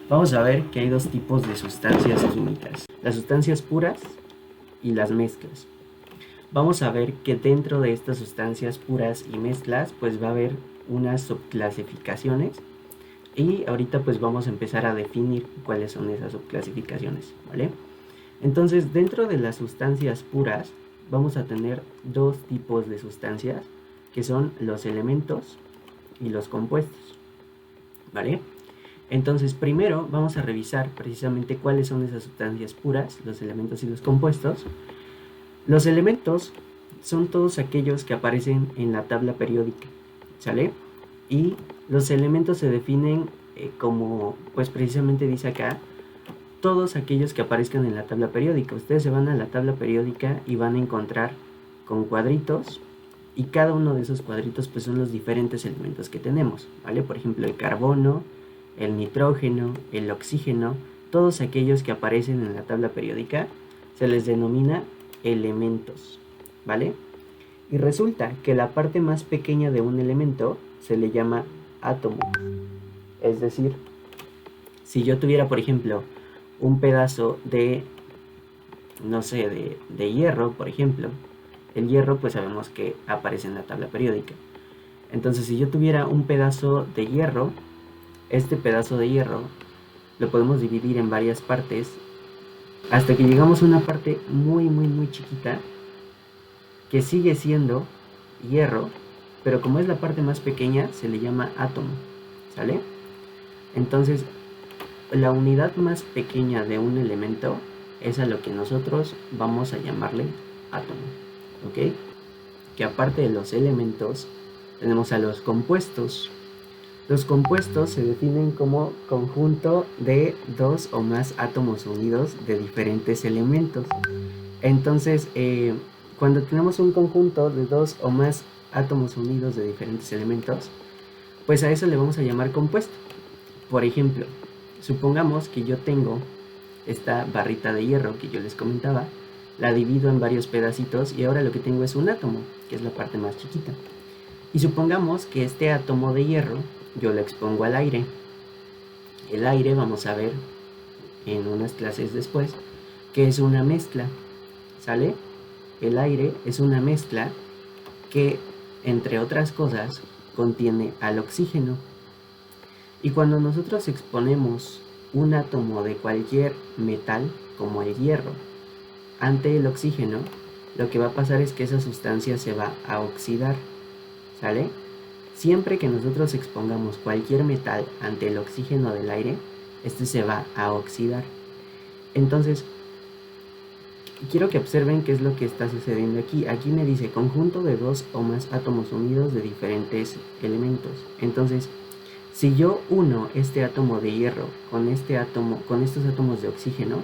Vamos a ver que hay dos tipos de sustancias químicas, las sustancias puras y las mezclas. Vamos a ver que dentro de estas sustancias puras y mezclas pues va a haber unas subclasificaciones y ahorita pues vamos a empezar a definir cuáles son esas subclasificaciones, ¿vale? Entonces dentro de las sustancias puras vamos a tener dos tipos de sustancias que son los elementos y los compuestos, ¿vale? Entonces primero vamos a revisar precisamente cuáles son esas sustancias puras, los elementos y los compuestos. Los elementos son todos aquellos que aparecen en la tabla periódica, ¿sale? Y los elementos se definen como, pues precisamente dice acá, todos aquellos que aparezcan en la tabla periódica. Ustedes se van a la tabla periódica y van a encontrar con cuadritos, y cada uno de esos cuadritos pues son los diferentes elementos que tenemos, ¿vale? Por ejemplo, el carbono, el nitrógeno, el oxígeno, todos aquellos que aparecen en la tabla periódica se les denomina elementos, ¿vale? Y resulta que la parte más pequeña de un elemento se le llama átomo. Es decir, si yo tuviera, por ejemplo, un pedazo de, no sé, de hierro, por ejemplo, el hierro pues sabemos que aparece en la tabla periódica. Entonces, si yo tuviera un pedazo de hierro, este pedazo de hierro lo podemos dividir en varias partes hasta que llegamos a una parte muy chiquita que sigue siendo hierro, pero como es la parte más pequeña se le llama átomo, ¿sale? Entonces la unidad más pequeña de un elemento es a lo que nosotros vamos a llamarle átomo, ¿ok? Que aparte de los elementos tenemos a los compuestos. Los compuestos se definen como conjunto de dos o más átomos unidos de diferentes elementos. Entonces, cuando tenemos un conjunto de dos o más átomos unidos de diferentes elementos, pues a eso le vamos a llamar compuesto. Por ejemplo, supongamos que yo tengo esta barrita de hierro que yo les comentaba, la divido en varios pedacitos y ahora lo que tengo es un átomo, que es la parte más chiquita. Y supongamos que este átomo de hierro yo lo expongo al aire. El aire, vamos a ver en unas clases después, que es una mezcla, ¿sale? El aire es una mezcla que, entre otras cosas, contiene al oxígeno. Y cuando nosotros exponemos un átomo de cualquier metal, como el hierro, ante el oxígeno, lo que va a pasar es que esa sustancia se va a oxidar, ¿sale? Siempre que nosotros expongamos cualquier metal ante el oxígeno del aire, este se va a oxidar. Entonces, quiero que observen qué es lo que está sucediendo aquí. Aquí me dice conjunto de dos o más átomos unidos de diferentes elementos. Entonces, si yo uno este átomo de hierro con estos átomos de oxígeno,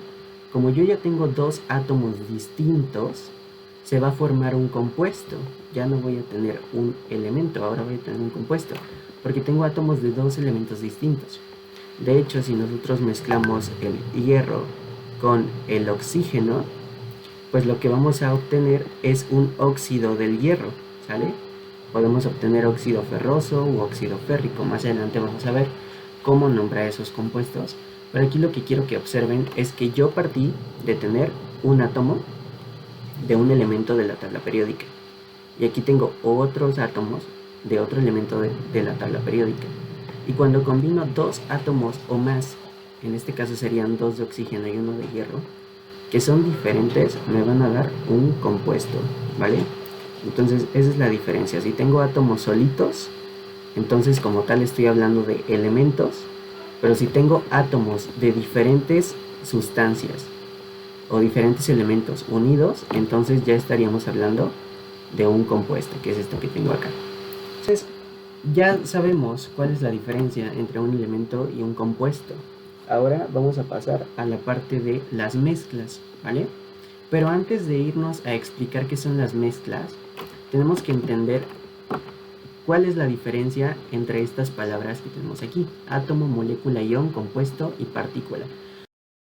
como yo ya tengo dos átomos distintos, se va a formar un compuesto. Ya no voy a tener un elemento, ahora voy a tener un compuesto, porque tengo átomos de dos elementos distintos. De hecho, si nosotros mezclamos el hierro con el oxígeno, pues lo que vamos a obtener es un óxido del hierro, ¿sale? Podemos obtener óxido ferroso u óxido férrico. Más adelante vamos a ver cómo nombrar esos compuestos. Pero aquí lo que quiero que observen es que yo partí de tener un átomo de un elemento de la tabla periódica. Y aquí tengo otros átomos de otro elemento de la tabla periódica. Y cuando combino dos átomos o más, en este caso serían dos de oxígeno y uno de hierro, que son diferentes, me van a dar un compuesto, ¿vale? Entonces esa es la diferencia. Si tengo átomos solitos, entonces como tal estoy hablando de elementos, pero si tengo átomos de diferentes sustancias o diferentes elementos unidos, entonces ya estaríamos hablando de un compuesto, que es esto que tengo acá. Entonces, ya sabemos cuál es la diferencia entre un elemento y un compuesto. Ahora vamos a pasar a la parte de las mezclas, ¿vale? Pero antes de irnos a explicar qué son las mezclas, tenemos que entender cuál es la diferencia entre estas palabras que tenemos aquí: átomo, molécula, ion, compuesto y partícula.